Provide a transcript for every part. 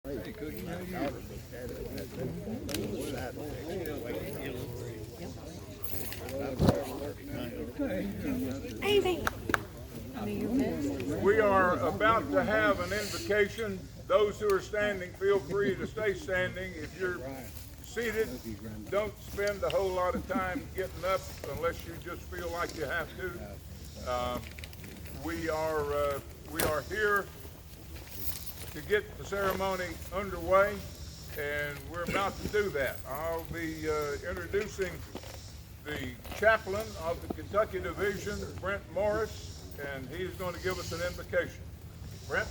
We are about to have an invocation. Those who are standing, feel free to stay standing. If you're seated, don't spend a whole lot of time getting up unless you just feel like you have to. We are here to get the ceremony underway, and we're about to do that. I'll be introducing the chaplain of the Kentucky Division, Brent Morris, and he's going to give us an invocation. Brent?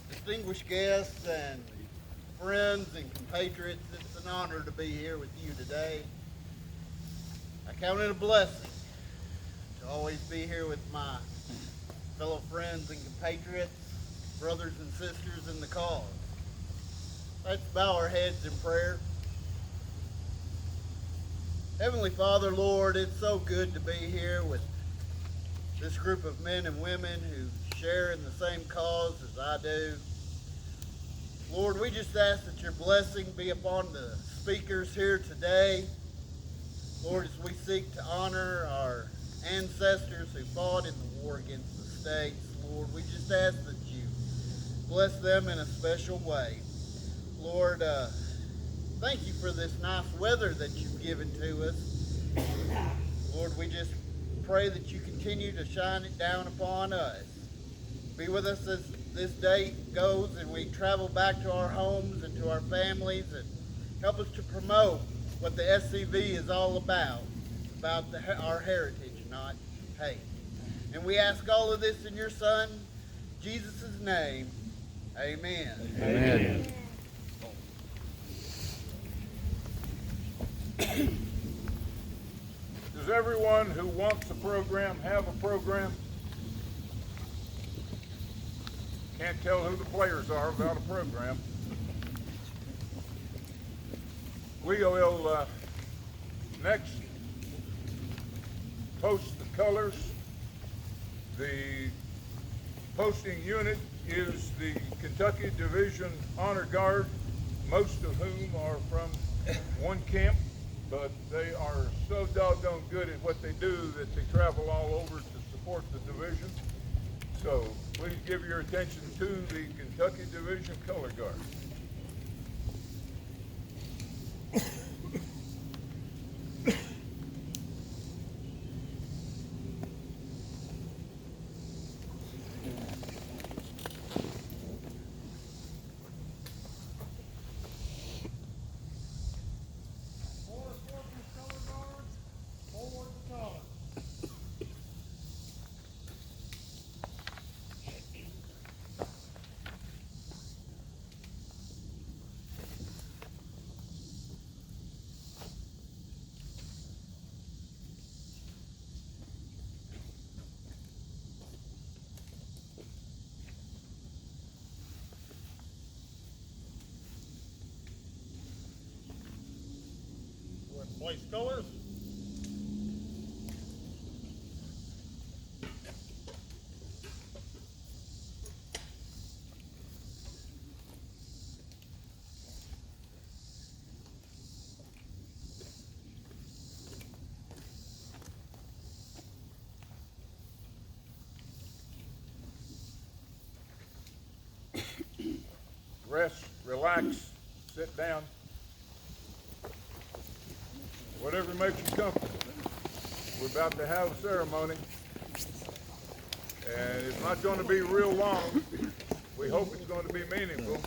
Distinguished guests and friends and compatriots, it's an honor to be here with you today. I count it a blessing to always be here with my fellow friends and compatriots, brothers and sisters in the cause. Let's bow our heads in prayer. Heavenly Father, Lord, it's so good to be here with this group of men and women who share in the same cause as I do. Lord, we just ask that your blessing be upon the speakers here today. Lord, as we seek to honor our ancestors who fought in the war against the states, Lord, we just ask that you bless them in a special way. Lord, thank you for this nice weather that you've given to us. Lord, we just pray that you continue to shine it down upon us. Be with us as this day goes and we travel back to our homes and to our families, and help us to promote what the SCV is all about our heritage, not hate. And we ask all of this in your Son, Jesus' name. Amen. Amen. Does everyone who wants a program have a program? Can't tell who the players are without a program. We will next post the colors. The posting unit is the Kentucky Division Honor Guard, most of whom are from one camp, but they are so doggone good at what they do that they travel all over to support the division. So please give your attention to the Kentucky Division Color Guard. Place colors. Rest, relax, sit down. Whatever makes you comfortable. We're about to have a ceremony, and it's not going to be real long. We hope it's going to be meaningful,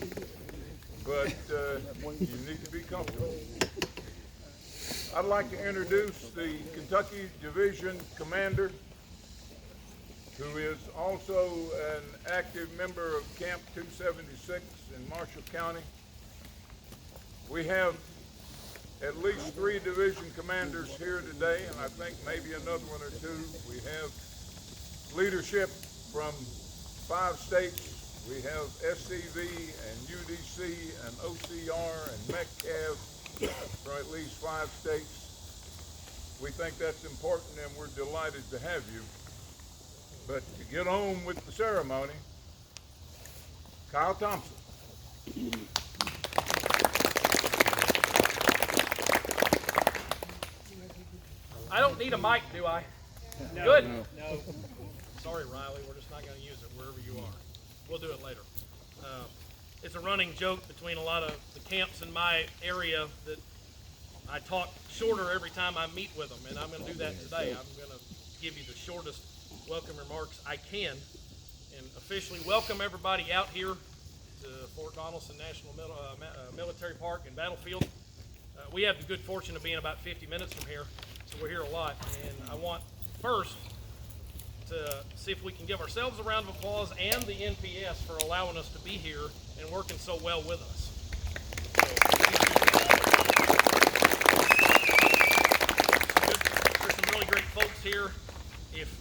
but you need to be comfortable. I'd like to introduce the Kentucky Division Commander, who is also an active member of Camp 276 in Marshall County. We have at least 3 division commanders here today, and I think maybe another one or 2. We have leadership from 5 states. We have SCV and UDC and OCR and MECAV from at least 5 states. We think that's important, and we're delighted to have you. But to get on with the ceremony, Kyle Thompson. I don't need a mic, do I? No, Good. No. Sorry, Riley, we're just not going to use it wherever you are. We'll do it later. It's a running joke between a lot of the camps in my area that I talk shorter every time I meet with them, and I'm going to do that today. I'm going to give you the shortest welcome remarks I can and officially welcome everybody out here to Fort Donelson National Military Park and Battlefield. We have the good fortune of being about 50 minutes from here, so we're here a lot, and I want first to see if we can give ourselves a round of applause and the NPS for allowing us to be here and working so well with us. There's some really great folks here.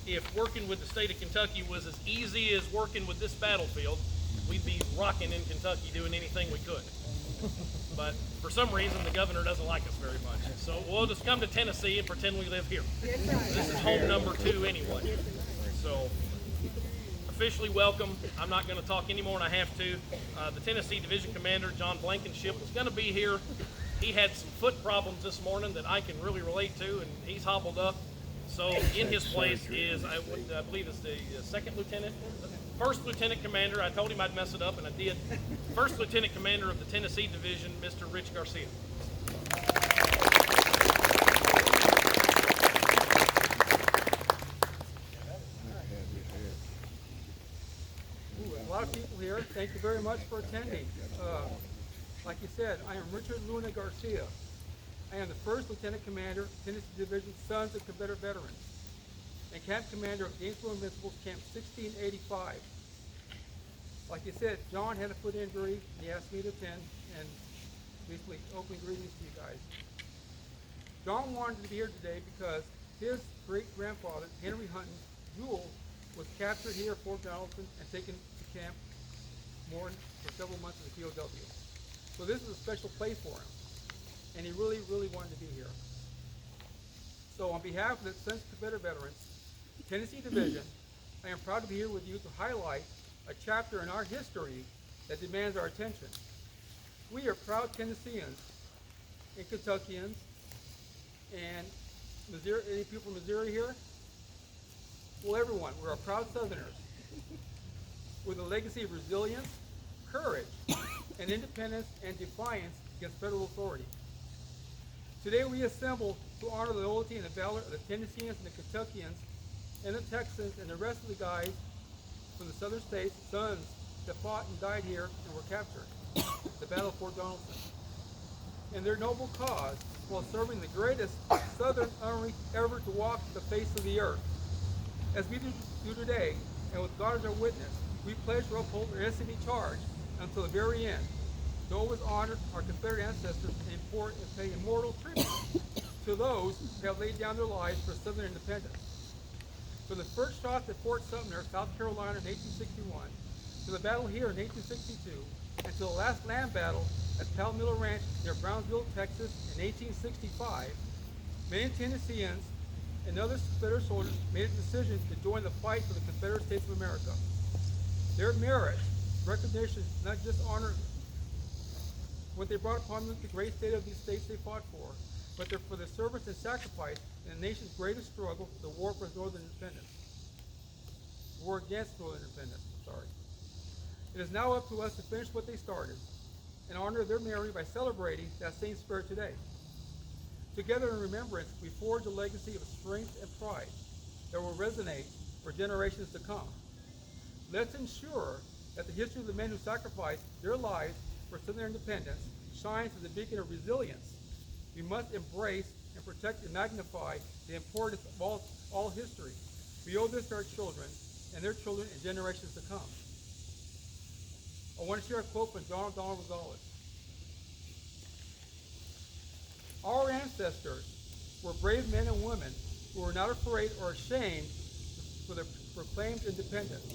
If working with the state of Kentucky was as easy as working with this battlefield, we'd be rocking in Kentucky doing anything we could. But for some reason, the governor doesn't like us very much. So we'll just come to Tennessee and pretend we live here. This is home number 2 anyway. So officially welcome. I'm not going to talk any more than I have to. The Tennessee Division Commander, John Blankenship, was going to be here. He had some foot problems this morning that I can really relate to, and he's hobbled up. So in his place is, I believe it's the First Lieutenant Commander. I told him I'd mess it up, and I did. First Lieutenant Commander of the Tennessee Division, Mr. Rich Garcia. A lot of people here. Thank you very much for attending. Like you said, I am Richard Luna Garcia. I am the First Lieutenant Commander, Tennessee Division, Sons of Confederate Veterans, and Camp Commander of Gainesville Invincibles, Camp 1685. Like you said, John had a foot injury. He asked me to attend, and basically opening greetings to you guys. John wanted to be here today because his great-grandfather, Henry Hunton Jewell, was captured here at Fort Donelson and taken to Camp Morton for several months as a POW. So this is a special place for him, and he really, really wanted to be here. So on behalf of the Sons of Confederate Veterans, Tennessee Division, I am proud to be here with you to highlight a chapter in our history that demands our attention. We are proud Tennesseans and Kentuckians and Missouri. Any people from Missouri here? Well, everyone, we're a proud Southerners with a legacy of resilience, courage, and independence and defiance against federal authority. Today we assemble to honor the loyalty and the valor of the Tennesseans and the Kentuckians and the Texans and the rest of the guys from the southern states, sons that fought and died here and were captured, the Battle of Fort Donelson. In their noble cause, while serving the greatest Southern army ever to walk the face of the earth. As we do today, and with God as our witness, we pledge to uphold our destiny charge until the very end, to always honor our Confederate ancestors and pay immortal tribute to those who have laid down their lives for Southern independence. From the first shots at Fort Sumter, South Carolina in 1861, to the battle here in 1862, and to the last land battle at Palmilla Ranch near Brownsville, Texas in 1865, many Tennesseans and other Confederate soldiers made a decision to join the fight for the Confederate States of America. Their merit, recognition, not just honor what they brought upon them, the great state of these states they fought for, but for their service and sacrifice in the nation's greatest struggle, the war for Northern independence. War against Northern independence, sorry. It is now up to us to finish what they started and honor their memory by celebrating that same spirit today. Together in remembrance, we forge a legacy of strength and pride that will resonate for generations to come. Let's ensure that the history of the men who sacrificed their lives for Southern independence shines as a beacon of resilience. We must embrace and protect and magnify the importance of all history. We owe this to our children and their children and generations to come. I want to share a quote from Donald Gonzalez. Our ancestors were brave men and women who were not afraid or ashamed for their proclaimed independence.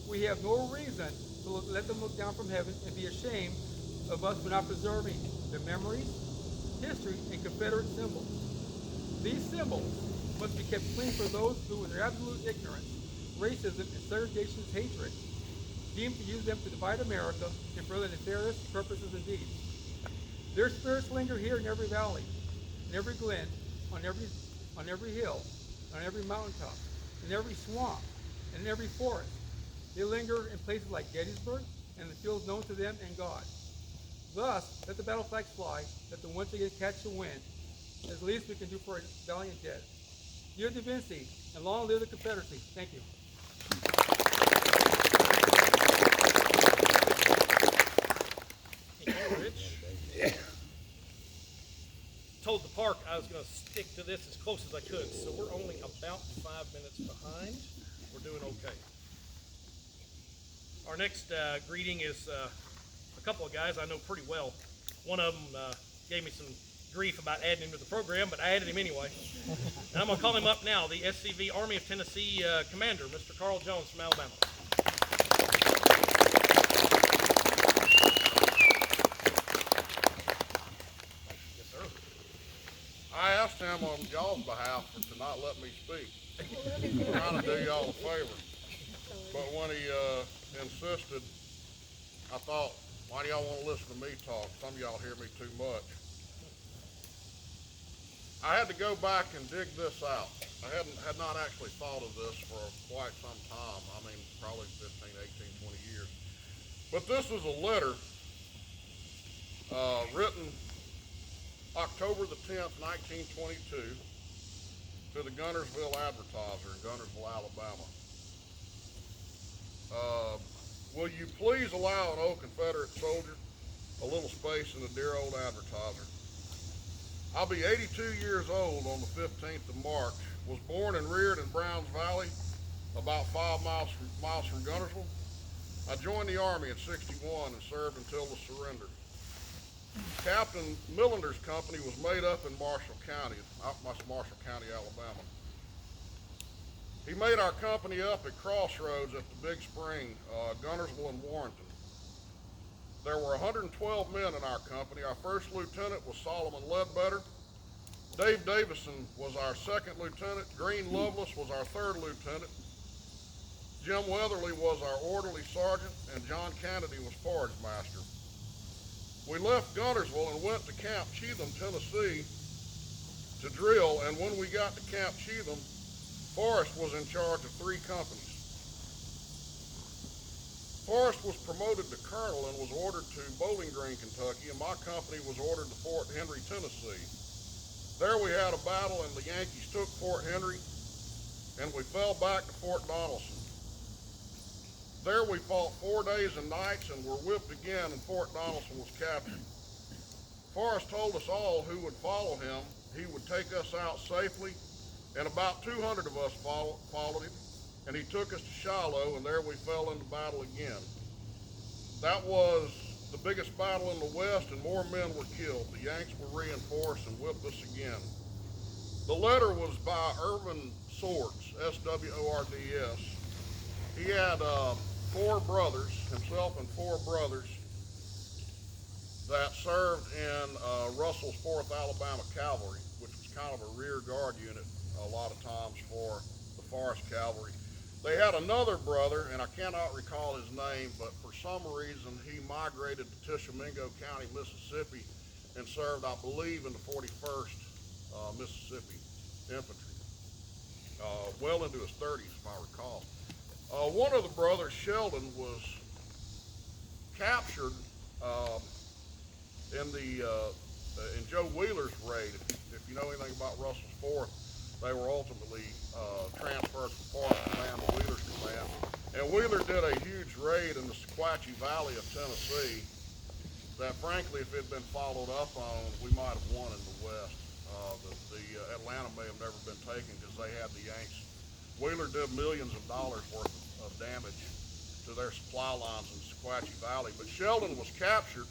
We have no reason to let them look down from heaven and be ashamed of us for not preserving their memories, history, and Confederate symbols. These symbols must be kept clean for those who, in their absolute ignorance, racism, and segregationist hatred, deemed to use them to divide America and further nefarious purposes and deeds. Their spirits linger here in every valley, in every glen, on every hill, on every mountaintop, in every swamp, and in every forest. They linger in places like Gettysburg and the fields known to them and God. Thus, let the battle flags fly, let them once again catch the wind, as the least we can do for a valiant dead. Dear Da Vinci, and long live the Confederacy. Thank you. Thank you, Rich. Told the park I was going to stick to this as close as I could, so we're only about 5 minutes behind. We're doing okay. Our next greeting is a couple of guys I know pretty well. One of them gave me some grief about adding him to the program, but I added him anyway. And I'm going to call him up now, the SCV Army of Tennessee Commander, Mr. Carl Jones from Alabama. Yes, sir. I asked him on y'all's behalf to not let me speak. Trying to do y'all a favor. But when he insisted, I thought, why do y'all want to listen to me talk? Some of y'all hear me too much. I had to go back and dig this out. I had not actually thought of this for quite some time. I mean, probably 15, 18, 20 years. But this is a letter written October the 10th, 1922 to the Guntersville Advertiser in Guntersville, Alabama. Will you please allow an old Confederate soldier a little space in the dear old Advertiser? I'll be 82 years old on the 15th of March. Was born and reared in Browns Valley, about 5 miles from Guntersville. I joined the Army in '61 and served until the surrender. Captain Millender's company was made up in Marshall County, Alabama. He made our company up at Crossroads at the Big Spring, Guntersville and Warrenton. There were 112 men in our company. Our first lieutenant was Solomon Ledbetter. Dave Davison was our second lieutenant. Green Lovelace was our third lieutenant. Jim Weatherly was our orderly sergeant, and John Kennedy was forage master. We left Guntersville and went to Camp Cheatham, Tennessee to drill, and when we got to Camp Cheatham, Forrest was in charge of 3 companies. Forrest was promoted to colonel and was ordered to Bowling Green, Kentucky, and my company was ordered to Fort Henry, Tennessee. There we had a battle, and the Yankees took Fort Henry, and we fell back to Fort Donelson. There we fought 4 days and nights and were whipped again, and Fort Donelson was captured. Forrest told us all who would follow him he would take us out safely, and about 200 of us followed him, and he took us to Shiloh, and there we fell into battle again. That was the biggest battle in the West, and more men were killed. The Yanks were reinforced and whipped us again. The letter was by Irvin Swords, S-W-O-R-D-S. He had 4 brothers, himself and 4 brothers, that served in Russell's 4th Alabama Cavalry, which was kind of a rear guard unit a lot of times for the Forrest Cavalry. They had another brother, and I cannot recall his name, but for some reason he migrated to Tishomingo County, Mississippi, and served, I believe, in the 41st Mississippi Infantry, well into his 30s, if I recall. One of the brothers, Sheldon, was captured in Joe Wheeler's raid. If you know anything about Russell's 4th, they were ultimately transferred from Forrest Command to Wheeler's command. And Wheeler did a huge raid in the Sequatchie Valley of Tennessee that, frankly, if it had been followed up on, we might have won in the West. Atlanta may have never been taken because they had the Yanks. Wheeler did millions of dollars worth of damage to their supply lines in the Sequatchie Valley. But Sheldon was captured,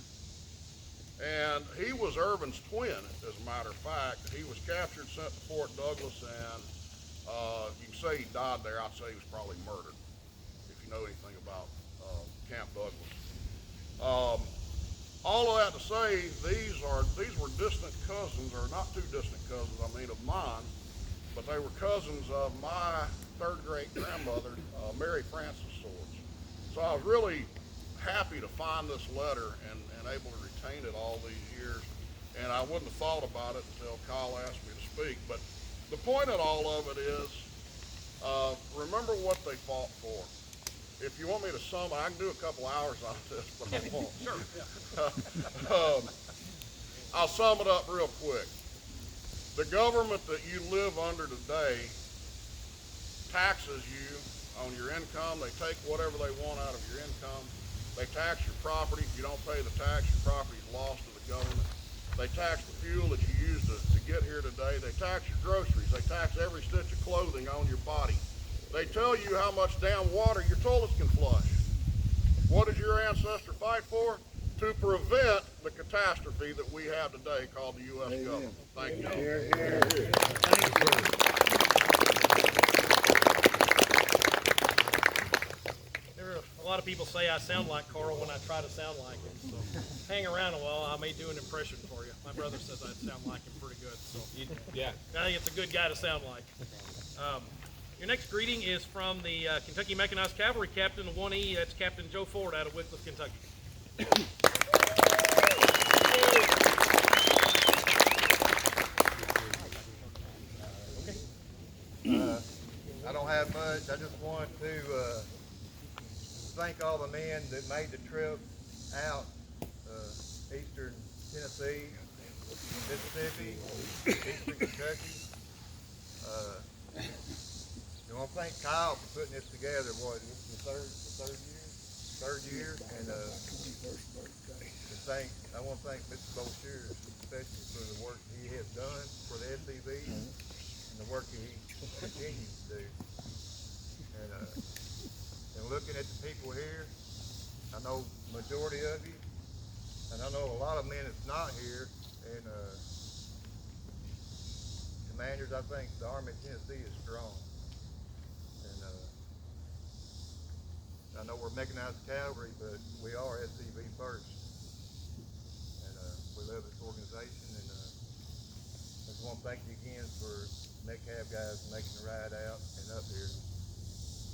and he was Irvin's twin, as a matter of fact. He was captured, sent to Fort Douglas, and you can say he died there. I'd say he was probably murdered, if you know anything about Camp Douglas. All of that to say, these were distant cousins, or not too distant cousins, I mean, of mine, but they were cousins of my third great grandmother, Mary Frances Swords. So I was really happy to find this letter and able to retain it all these years. And I wouldn't have thought about it until Kyle asked me to speak. But the point of all of it is, remember what they fought for. If you want me to sum, I can do a couple hours on this, but I won't. Sure. I'll sum it up real quick. The government that you live under today taxes you on your income. They take whatever they want out of your income. They tax your property. If you don't pay the tax, your property is lost to the government. They tax the fuel that you use to get here today. They tax your groceries. They tax every stitch of clothing on your body. They tell you how much damn water your toilets can flush. What did your ancestor fight for? To prevent the catastrophe that we have today called the U.S. government. Thank you. A lot of people say I sound like Carl when I try to sound like him. So hang around a while. I may do an impression for you. My brother says I sound like him pretty good. So Yeah. I think it's a good guy to sound like. Your next greeting is from the Kentucky Mechanized Cavalry Captain 1E. That's Captain Joe Ford out of Wycliffe, Kentucky. I don't have much. I just want to thank all the men that made the trip out, eastern Tennessee, Mississippi, eastern Kentucky. I want to thank Kyle for putting this together. What, this is the third year, and I want to thank Mr. Bowsher especially for the work he has done for the SCV and the work he continues to do. And looking at the people here, I know majority of you, and I know a lot of men that's not here, and commanders, I think the Army of Tennessee is strong. And I know we're mechanized cavalry, but we are SCV first. And we love this organization, and I just want to thank you again for MECAV guys making the ride out and up here.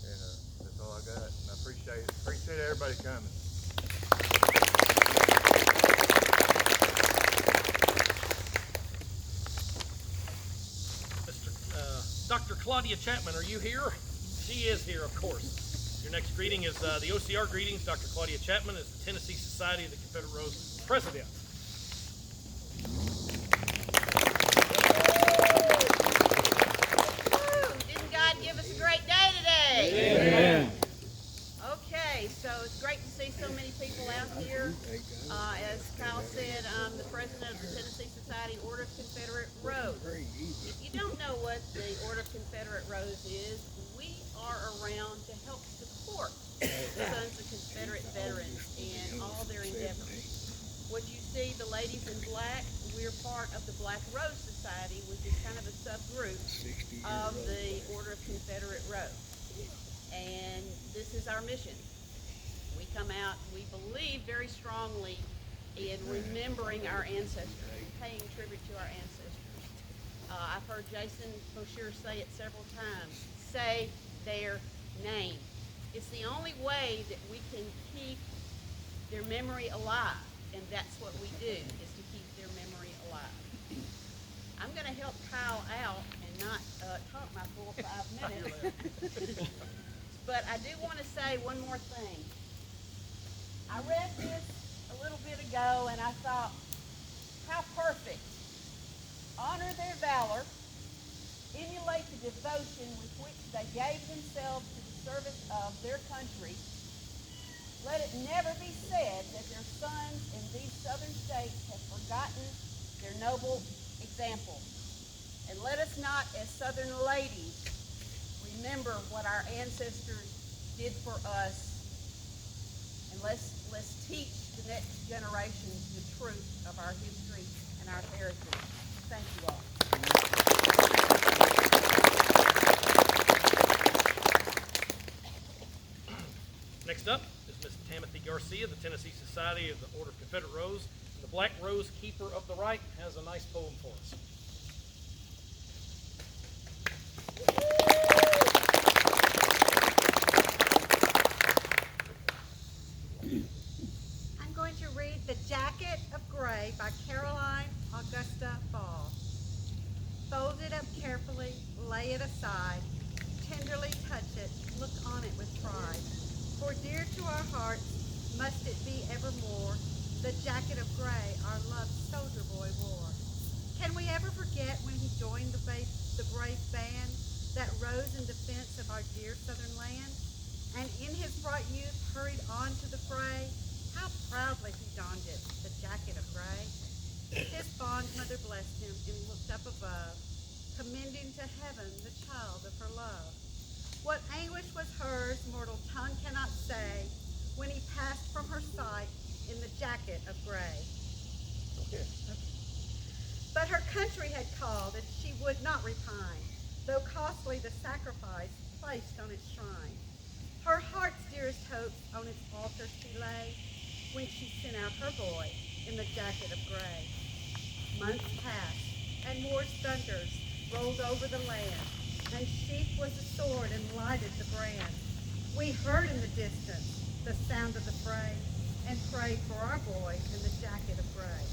And that's all I got. And I appreciate everybody coming. Dr. Claudia Chapman, are you here? She is here, of course. Your next greeting is the OCR greetings. Dr. Claudia Chapman is the Tennessee Society of the Confederate Rose president. Didn't God give us a great day today? Amen. Okay, so it's great to see so many people out here. As Kyle said, I'm the president of the Tennessee Society Order of Confederate Rose. If you don't know what the Order of Confederate Rose is, we are around to help support the Sons of Confederate veterans in all their endeavors. What you see, the ladies in black, we're part of the Black Rose Society, which is kind of a subgroup of the Order of Confederate Rose. And this is our mission. We come out, we believe very strongly in remembering our ancestors, paying tribute to our ancestors. I've heard Jason Bosher say it several times, say their name. It's the only way that we can keep their memory alive, and that's what we do, is to keep their memory alive. I'm going to help Kyle out and not talk my full 5 minutes. But I do want to say one more thing. I read this a little bit ago and I thought, how perfect. Honor their valor, emulate the devotion with which they gave themselves to the service of their country. Let it never be said that their sons in these southern states have forgotten their noble example. And let us not, as southern ladies, remember what our ancestors did for us, and let's teach the next generations the truth of our history and our heritage. Thank you all. Next up is Miss Timothy Garcia, the Tennessee Society of the Order of Confederate Rose, and the Black Rose Keeper of the Right, has a nice poem for us. look on it with pride. For dear to our hearts must it be evermore, the jacket of gray our loved soldier boy wore. Can we ever forget when he joined the brave band that rose in defense of our dear southern land? And in his bright youth hurried on to the fray, how proudly he donned it, the jacket of gray. His bondmother blessed him and looked up above, commending to heaven the child of her love. What anguish was hers, mortal tongue cannot say, when he passed from her sight in the jacket of gray. But her country had called, and she would not repine, though costly the sacrifice placed on its shrine. Her heart's dearest hopes on its altar she lay, when she sent out her boy in the jacket of gray. Months passed, and war's thunders rolled over the land, and sheathed was the sword and lighted the brand. We heard in the distance the sound of the fray, and prayed for our boy in the jacket of gray.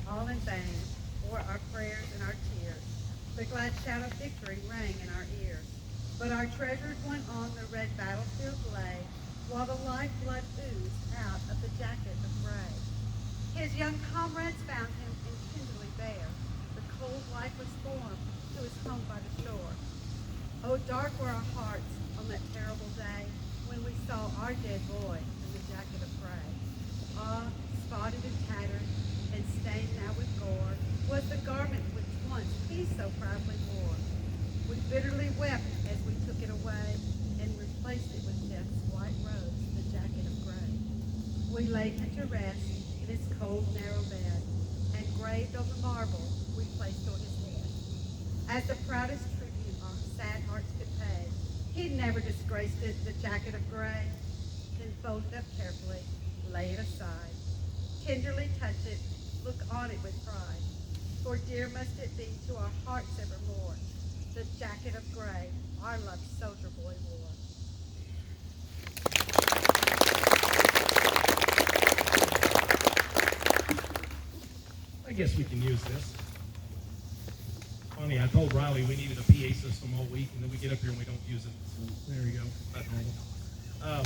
All in vain, for our prayers and our tears. The glad shout of victory rang in our ears. But our treasured one on the red battlefield lay, while the lifeblood oozed out of the jacket of gray. His young comrades found him and tenderly bare the cold, lifeless form to his home by the shore. Oh, dark were our hearts on that terrible day when we saw our dead boy in the jacket of gray. Ah, spotted and tattered and stained now with gore was the garment which once he so proudly wore. We bitterly wept as we took it away and replaced it with death's white rose, the jacket of gray. We laid him to rest in his cold, narrow bed, and graved on the marble we placed on his head. As the proudest tribute our sad hearts could pay, he'd never disgraced it, the jacket of gray. Then fold it up carefully, lay it aside, tenderly touch it, look on it with pride. For dear must it be to our hearts evermore, the jacket of gray our loved soldier boy wore. I guess we can use this. Funny, I told Riley we needed a PA system all week, and then we get up here and we don't use it. So there you go. That's normal.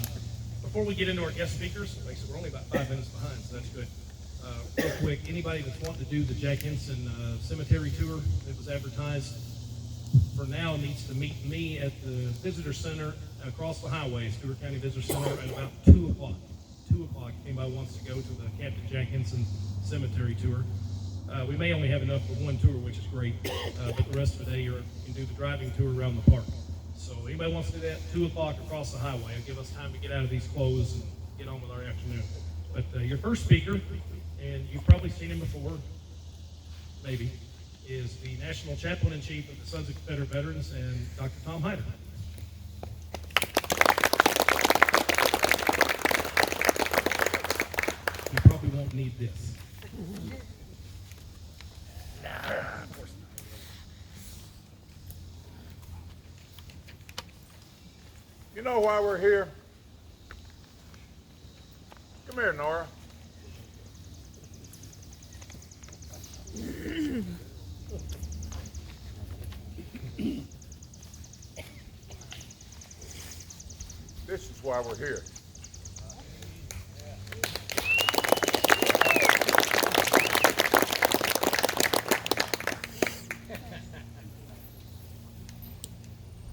Before we get into our guest speakers, like I said, we're only about 5 minutes behind, so that's good. Real quick, anybody that's wanting to do the Jack Henson cemetery tour that was advertised for now needs to meet me at the visitor center across the highway, Stewart County Visitor Center, at about 2 o'clock. 2 o'clock, if anybody wants to go to the Captain Jack Henson cemetery tour. We may only have enough for one tour, which is great, but the rest of the day you can do the driving tour around the park. So anybody wants to do that, 2 o'clock across the highway. It'll give us time to get out of these clothes and get on with our afternoon. But your first speaker, and you've probably seen him before, maybe, is the National Chaplain-in-Chief of the Sons of Confederate Veterans, and Dr. Tom Hyder. You probably won't need this. You know why we're here? Come here, Nora. This is why we're here.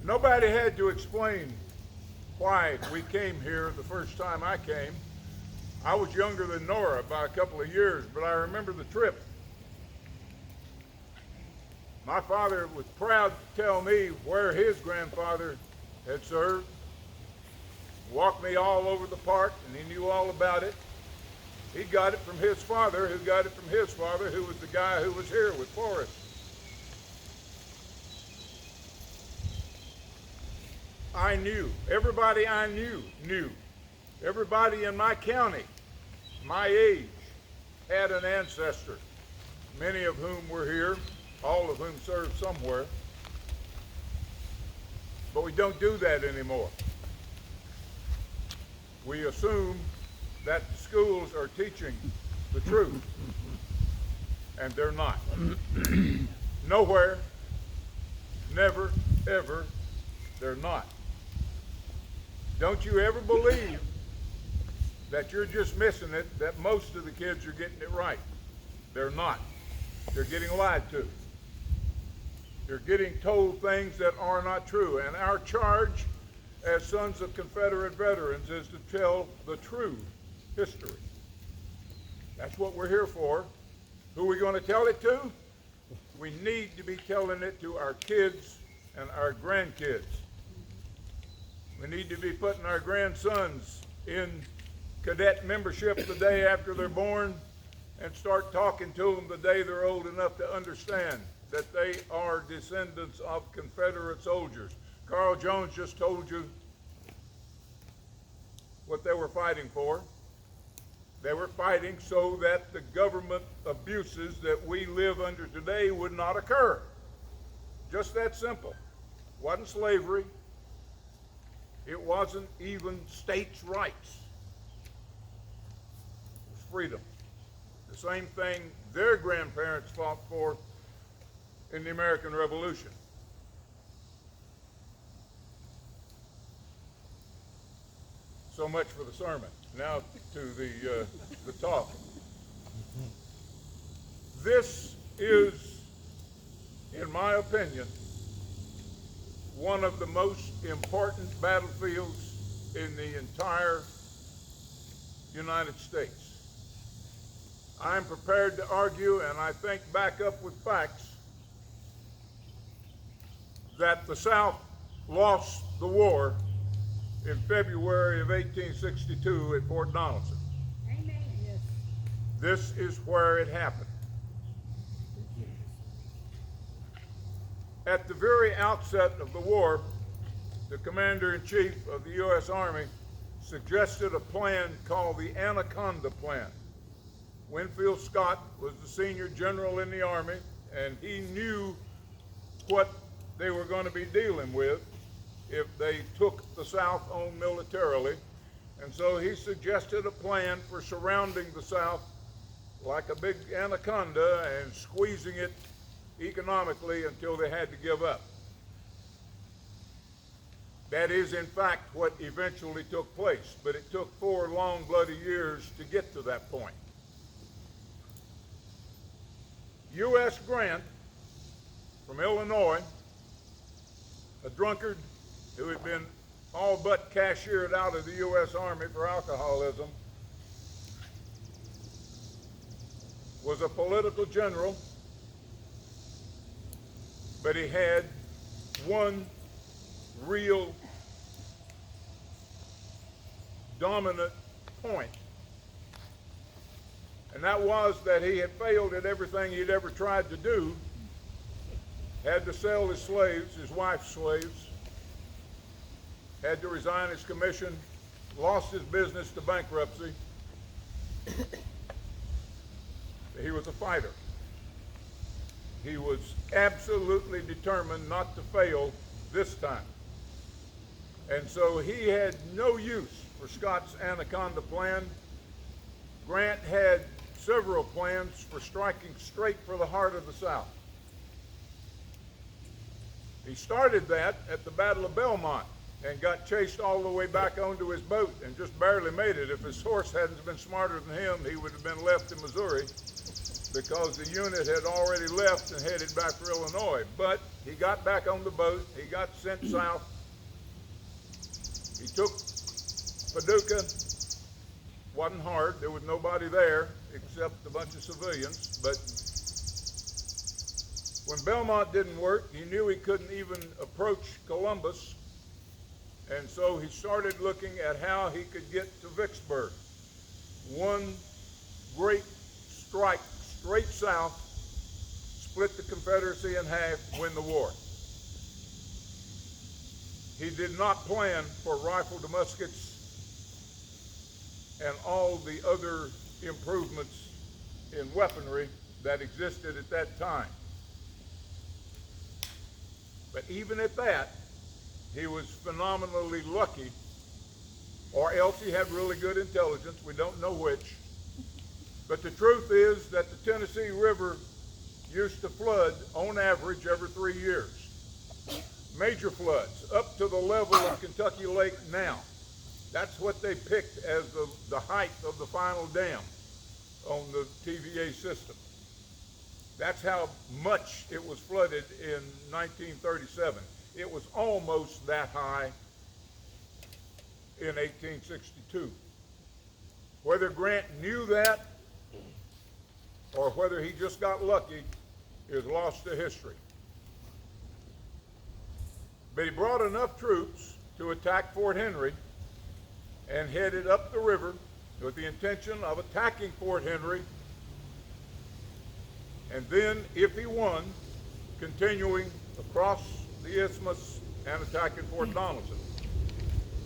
Nobody had to explain why we came here the first time I came. I was younger than Nora by a couple of years, but I remember the trip. My father was proud to tell me where his grandfather had served. Walked me all over the park, and he knew all about it. He got it from his father, who got it from his father, who was the guy who was here with Forrest. I knew. Everybody I knew. Everybody in my county, my age, had an ancestor, many of whom were here, all of whom served somewhere. But we don't do that anymore. We assume that the schools are teaching the truth, and they're not. Nowhere, never, ever They're not. Don't you ever believe that you're just missing it, that most of the kids are getting it right. They're not. They're getting lied to. They're getting told things that are not true. And our charge as sons of Confederate veterans is to tell the true history. That's what we're here for. Who are we going to tell it to? We need to be telling it to our kids and our grandkids. We need to be putting our grandsons in cadet membership the day after they're born and start talking to them the day they're old enough to understand that they are descendants of Confederate soldiers. Carl Jones just told you what they were fighting for. They were fighting so that the government abuses that we live under today would not occur. Just that simple. It wasn't slavery. It wasn't even states' rights. It was freedom. The same thing their grandparents fought for in the American Revolution. So much for the sermon. Now to the talk. This is, in my opinion, one of the most important battlefields in the entire United States. I'm prepared to argue, and I think back up with facts, that the South lost the war in February of 1862 at Fort Donelson. Amen. Yes. This is where it happened. At the very outset of the war, the Commander-in-Chief of the U.S. Army suggested a plan called the Anaconda Plan. Winfield Scott was the senior general in the Army, and he knew what they were going to be dealing with if they took the South on militarily. And so he suggested a plan for surrounding the South like a big anaconda and squeezing it economically until they had to give up. That is, in fact, what eventually took place, but it took 4 long, bloody years to get to that point. U.S. Grant from Illinois, a drunkard who had been all but cashiered out of the U.S. Army for alcoholism, was a political general, but he had one real dominant point. And that was that he had failed at everything he'd ever tried to do, had to sell his slaves, his wife's slaves, had to resign his commission, lost his business to bankruptcy. He was a fighter. He was absolutely determined not to fail this time. And so he had no use for Scott's Anaconda Plan. Grant had several plans for striking straight for the heart of the South. He started that at the Battle of Belmont and got chased all the way back onto his boat and just barely made it. If his horse hadn't been smarter than him, he would have been left in Missouri, because the unit had already left and headed back for Illinois. But he got back on the boat, he got sent south, he took Paducah. Wasn't hard, there was nobody there except a bunch of civilians, but when Belmont didn't work, he knew he couldn't even approach Columbus, and so he started looking at how he could get to Vicksburg. One great strike straight south, split the Confederacy in half, win the war. He did not plan for rifled muskets and all the other improvements in weaponry that existed at that time. But even at that, he was phenomenally lucky, or else he had really good intelligence. We don't know which. But the truth is that the Tennessee River used to flood on average every 3 years. major floods up to the level of Kentucky Lake now. That's what they picked as the height of the final dam on the TVA system. That's how much it was flooded in 1937. It was almost that high in 1862. Whether Grant knew that or whether he just got lucky is lost to history. But he brought enough troops to attack Fort Henry and headed up the river with the intention of attacking Fort Henry, and then, if he won, continuing across the isthmus and attacking Fort Donelson.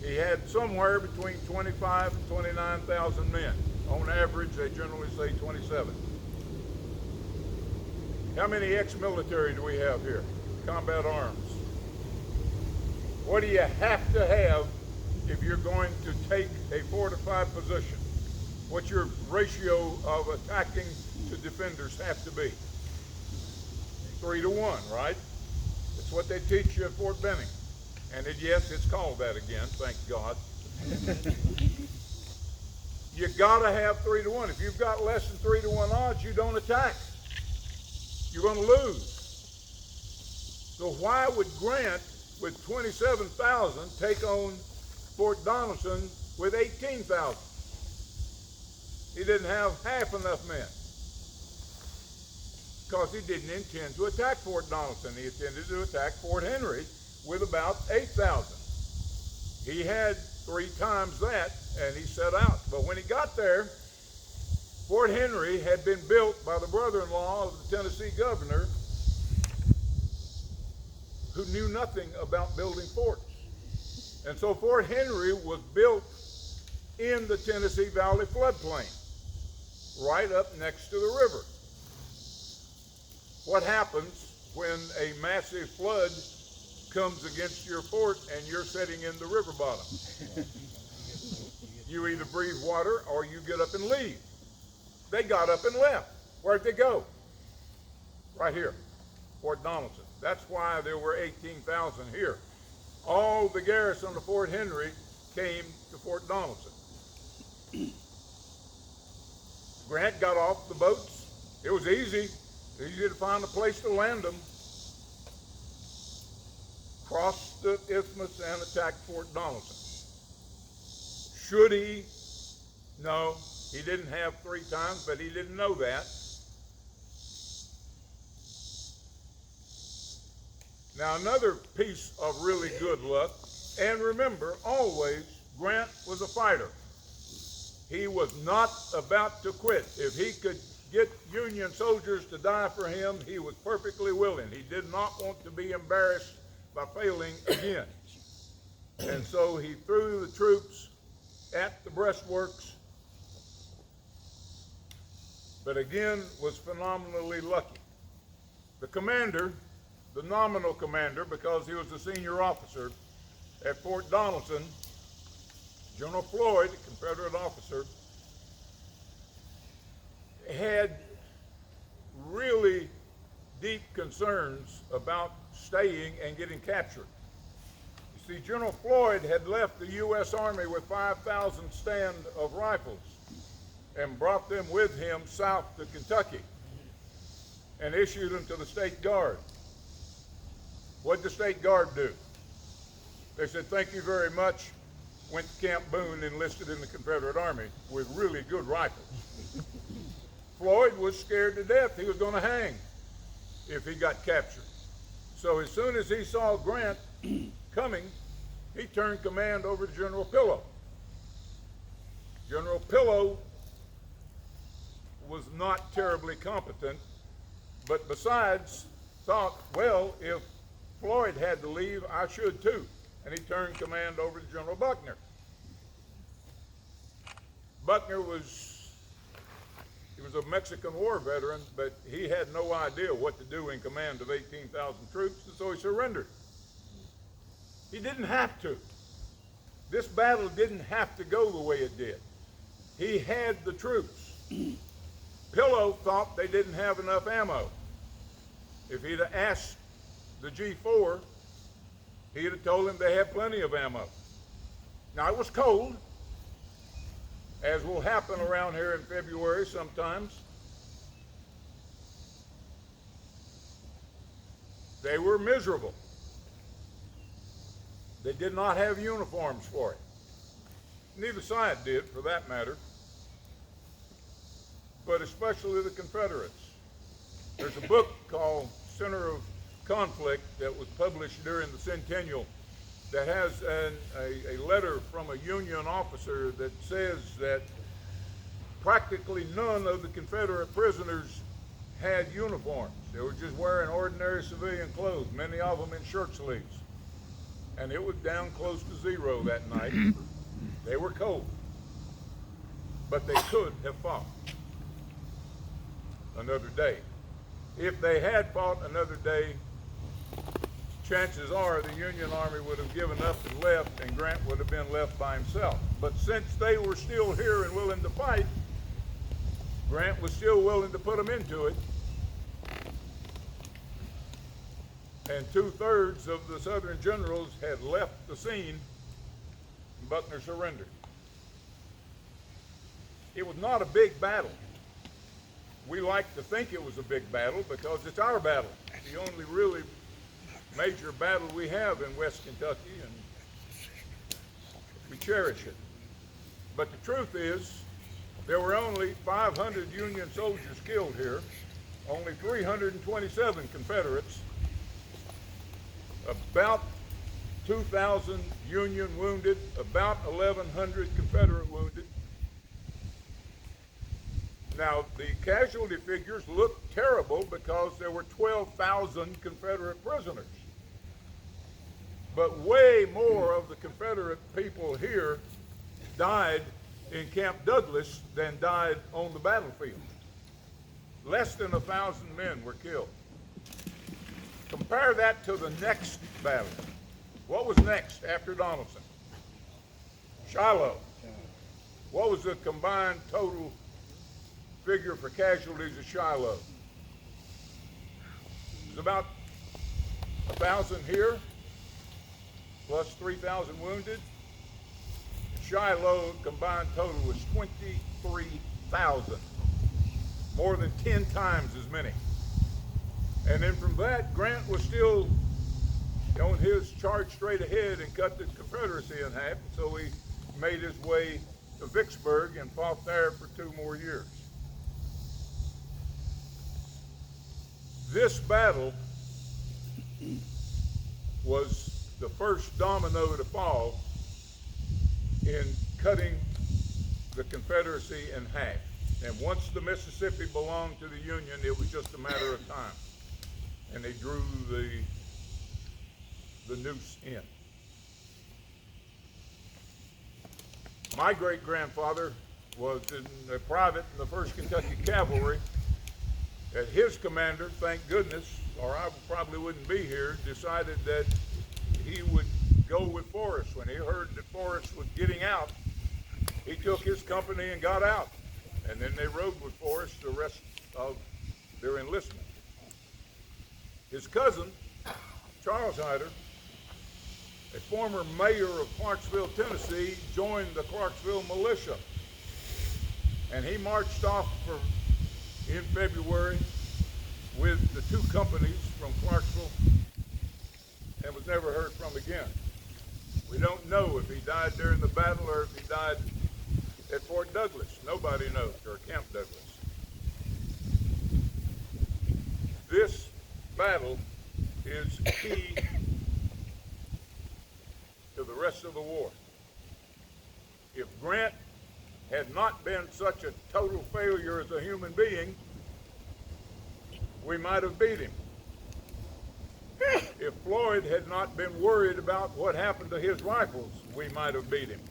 He had somewhere between 25 and 29,000 men. On average, they generally say 27. How many ex-military do we have here? Combat arms. What do you have to have if you're going to take a fortified position? What's your ratio of attacking to defenders have to be? 3 to 1, right? That's what they teach you at Fort Benning. And yes, it's called that again, thank God. You gotta have 3 to 1. If you've got less than 3 to 1 odds, you don't attack. You're gonna lose. So why would Grant, with 27,000, take on Fort Donelson with 18,000? He didn't have half enough men, because he didn't intend to attack Fort Donelson. He intended to attack Fort Henry with about 8,000. He had 3 times that, and he set out. But when he got there, Fort Henry had been built by the brother-in-law of the Tennessee governor, who knew nothing about building forts. And so Fort Henry was built in the Tennessee Valley floodplain, right up next to the river. What happens when a massive flood comes against your fort and you're sitting in the river bottom? You either breathe water or you get up and leave. They got up and left. Where'd they go? Right here, Fort Donelson. That's why there were 18,000 here. All the garrison of Fort Henry came to Fort Donelson. Grant got off the boats. It was easy to find a place to land them. Crossed the isthmus and attacked Fort Donelson. Should he? No, he didn't have 3 times, but he didn't know that. Now, another piece of really good luck, and remember, always, Grant was a fighter. He was not about to quit. If he could get Union soldiers to die for him, he was perfectly willing. He did not want to be embarrassed by failing again. And so he threw the troops at the breastworks, but again was phenomenally lucky. The commander, the nominal commander, because he was the senior officer at Fort Donelson, General Floyd, a Confederate officer, had really deep concerns about staying and getting captured. You see, General Floyd had left the U.S. Army with 5,000 stand of rifles and brought them with him south to Kentucky and issued them to the State Guard. What did the State Guard do? They said, thank you very much, went to Camp Boone, enlisted in the Confederate Army with really good rifles. Floyd was scared to death he was going to hang if he got captured. So as soon as he saw Grant coming, he turned command over to General Pillow. General Pillow was not terribly competent, but besides thought, well, if Floyd had to leave, I should too. And he turned command over to General Buckner. Buckner was a Mexican War veteran, but he had no idea what to do in command of 18,000 troops, and so he surrendered. He didn't have to. This battle didn't have to go the way it did. He had the troops. Pillow thought they didn't have enough ammo. If he'd have asked the G4 He'd have told him they had plenty of ammo. Now, it was cold, as will happen around here in February sometimes. They were miserable. They did not have uniforms for it. Neither side did, for that matter, but especially the Confederates. There's a book called Center of Conflict that was published during the centennial that has a letter from a Union officer that says that practically none of the Confederate prisoners had uniforms. They were just wearing ordinary civilian clothes, many of them in shirt sleeves. And it was down close to zero that night. They were cold, but they could have fought another day. If they had fought another day, chances are the Union Army would have given up and left, and Grant would have been left by himself. But since they were still here and willing to fight, Grant was still willing to put them into it. And 2/3 of the Southern generals had left the scene, and Buckner surrendered. It was not a big battle. We like to think it was a big battle because it's our battle, the only really major battle we have in West Kentucky, and we cherish it. But the truth is, there were only 500 Union soldiers killed here, only 327 Confederates, about 2,000 Union wounded, about 1,100 Confederate wounded. Now, the casualty figures look terrible because there were 12,000 Confederate prisoners. But way more of the Confederate people here died in Camp Douglas than died on the battlefield. Less than 1,000 men were killed. Compare that to the next battle. What was next after Donelson? Shiloh. What was the combined total figure for casualties at Shiloh? It was about 1,000 here, plus 3,000 wounded. Shiloh combined total was 23,000, more than 10 times as many. And then from that, Grant was still on his charge straight ahead and cut the Confederacy in half. So he made his way to Vicksburg and fought there for 2 more years. This battle was the first domino to fall in cutting the Confederacy in half. And once the Mississippi belonged to the Union, it was just a matter of time. And they drew the noose in. My great-grandfather was in a private in the 1st Kentucky Cavalry. And his commander, thank goodness, or I probably wouldn't be here, decided that he would go with Forrest. When he heard that Forrest was getting out, he took his company and got out. And then they rode with Forrest the rest of their enlistment. His cousin, Charles Hyder, a former mayor of Clarksville, Tennessee, joined the Clarksville militia. And he marched off in February with the 2 companies from Clarksville and was never heard from again. We don't know if he died during the battle or if he died at Fort Douglas. Nobody knows, or Camp Douglas. This battle is key to the rest of the war. If Grant had not been such a total failure as a human being, we might have beat him. If Floyd had not been worried about what happened to his rifles, we might have beat him.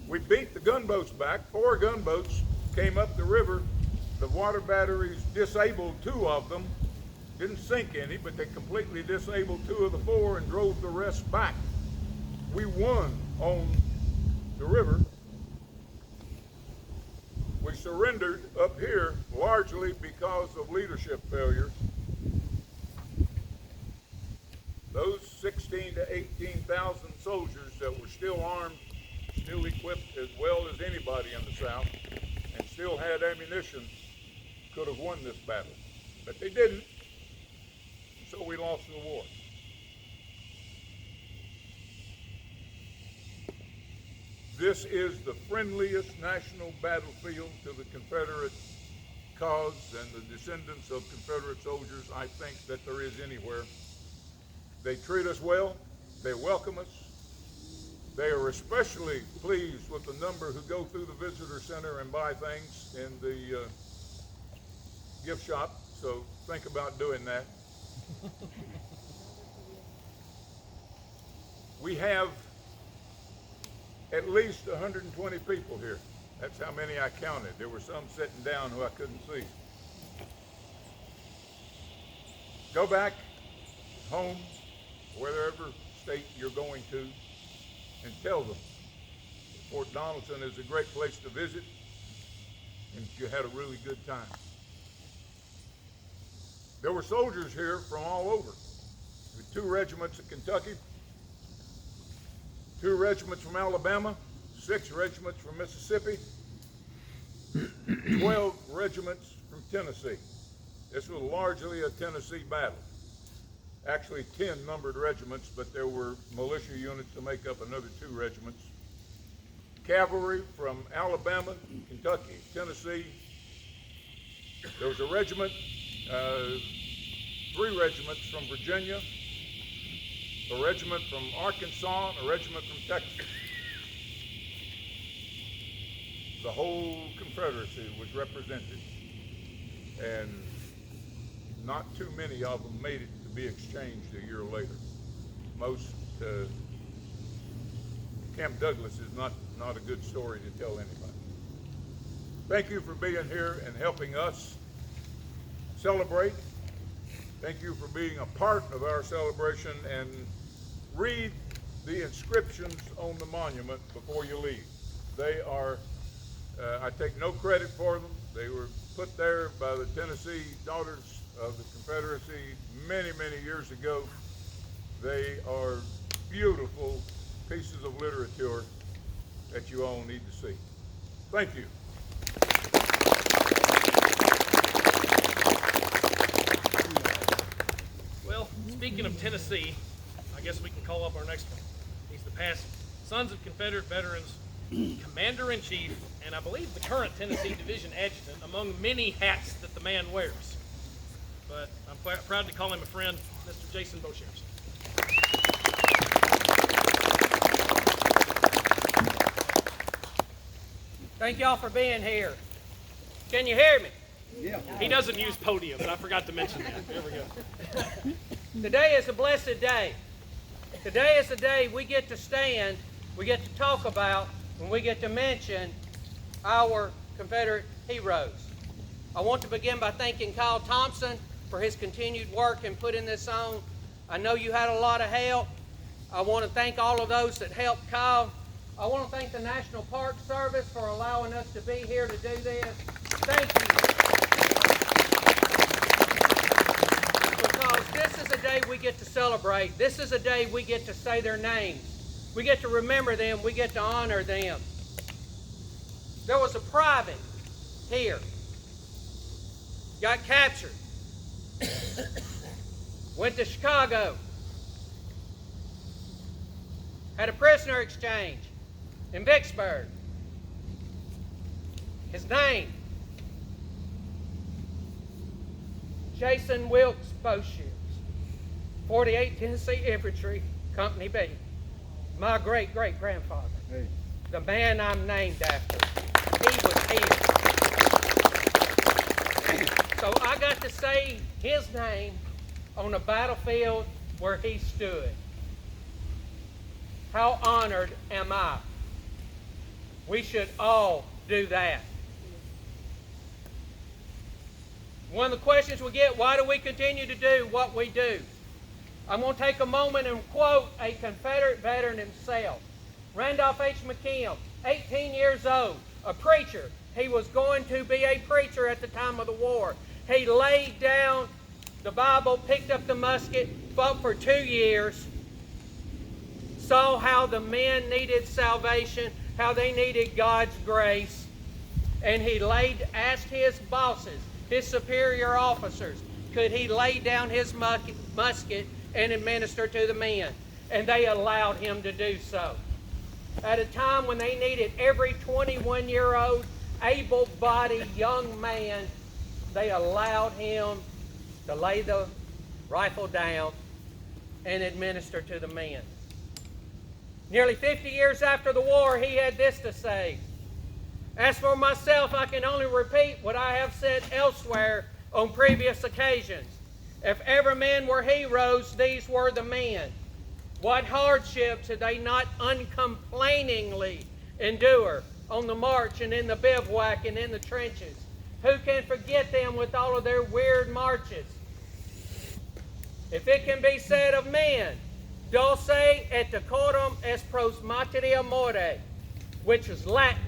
We beat the gunboats back. 4 gunboats came up the river. The water batteries disabled 2 of them. Didn't sink any, but they completely disabled 2 of the 4 and drove the rest back. We won on the river. We surrendered up here largely because of leadership failures. those 16 to 18,000 soldiers that were still armed, still equipped as well as anybody in the South, and still had ammunition, could have won this battle. But they didn't, so we lost the war. This is the friendliest national battlefield to the Confederate cause and the descendants of Confederate soldiers, I think, that there is anywhere. They treat us well. They welcome us. They are especially pleased with the number who go through the visitor center and buy things in the gift shop, so think about doing that. We have at least 120 people here. That's how many I counted. There were some sitting down who I couldn't see. Go back home, wherever state you're going to, and tell them Fort Donelson is a great place to visit and you had a really good time. There were soldiers here from all over. There were 2 regiments of Kentucky, 2 regiments from Alabama, 6 regiments from Mississippi, 12 regiments from Tennessee. This was largely a Tennessee battle. Actually 10 numbered regiments, but there were militia units to make up another 2 regiments. Cavalry from Alabama, Kentucky, Tennessee. There was a regiment, 3 regiments from Virginia, a regiment from Arkansas, and a regiment from Texas. The whole Confederacy was represented, and not too many of them made it to be exchanged a year later. Most, Camp Douglas is not a good story to tell anybody. Thank you for being here and helping us celebrate. Thank you for being a part of our celebration, and read the inscriptions on the monument before you leave. They are, I take no credit for them. They were put there by the Tennessee Daughters of the Confederacy many, many years ago. They are beautiful pieces of literature that you all need to see. Thank you. Well, speaking of Tennessee, I guess we can call up our next one. He's the past Sons of Confederate Veterans Commander-in-Chief, and I believe the current Tennessee Division Adjutant, among many hats that the man wears. But I'm proud to call him a friend, Mr. Jason Beauchers. Thank y'all for being here. Can you hear me? Yeah. He doesn't use podiums. I forgot to mention that. There we go. Today is a blessed day. Today is the day we get to stand, we get to talk about, and we get to mention our Confederate heroes. I want to begin by thanking Kyle Thompson for his continued work in putting this on. I know you had a lot of help. I want to thank all of those that helped Kyle. I want to thank the National Park Service for allowing us to be here to do this. Thank you. Because this is a day we get to celebrate. This is a day we get to say their names. We get to remember them. We get to honor them. There was a private here. Got captured. Went to Chicago. Had a prisoner exchange in Vicksburg. His name, Jason Wilkes Beauchers, 48th Tennessee Infantry, Company B. My great-great-grandfather. Hey. The man I'm named after. He was here. So I got to say his name on a battlefield where he stood. How honored am I? We should all do that. One of the questions we get, why do we continue to do what we do? I'm going to take a moment and quote a Confederate veteran himself. Randolph H. McKim, 18 years old, a preacher. He was going to be a preacher at the time of the war. He laid down the Bible, picked up the musket, fought for 2 years, saw how the men needed salvation, how they needed God's grace, and he asked his bosses, his superior officers, could he lay down his musket and administer to the men? And they allowed him to do so. At a time when they needed every 21-year-old, able-bodied young man, they allowed him to lay the rifle down and administer to the men. Nearly 50 years after the war, he had this to say: "As for myself, I can only repeat what I have said elsewhere on previous occasions. If ever men were heroes, these were the men. What hardships did they not uncomplainingly endure on the march and in the bivouac and in the trenches? Who can forget them with all of their weird marches? If it can be said of men, dulce et decorum est pros materia more, which is Latin,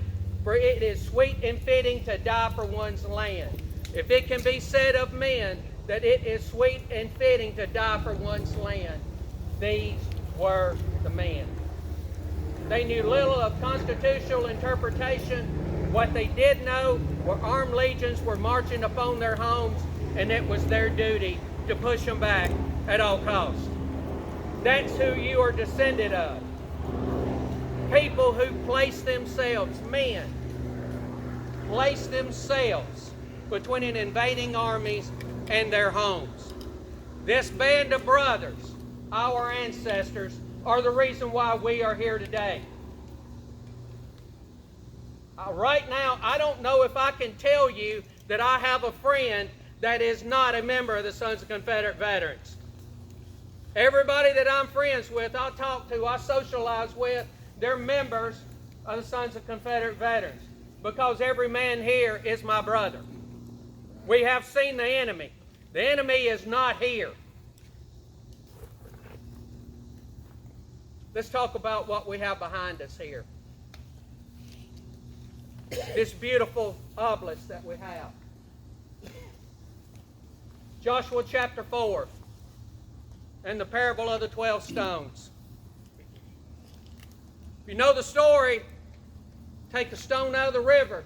for it is sweet and fitting to die for one's land. If it can be said of men that it is sweet and fitting to die for one's land, these were the men." They knew little of constitutional interpretation. What they did know were armed legions were marching upon their homes, and it was their duty to push them back at all costs. That's who you are descended of. People who place themselves, men, place themselves between an invading armies and their homes. This band of brothers, our ancestors, are the reason why we are here today. Right now, I don't know if I can tell you that I have a friend that is not a member of the Sons of Confederate Veterans. Everybody that I'm friends with, I talk to, I socialize with, they're members of the Sons of Confederate Veterans, because every man here is my brother. We have seen the enemy. The enemy is not here. Let's talk about what we have behind us here. This beautiful obelisk that we have. Joshua chapter 4 and the parable of the 12 stones. If you know the story, take a stone out of the river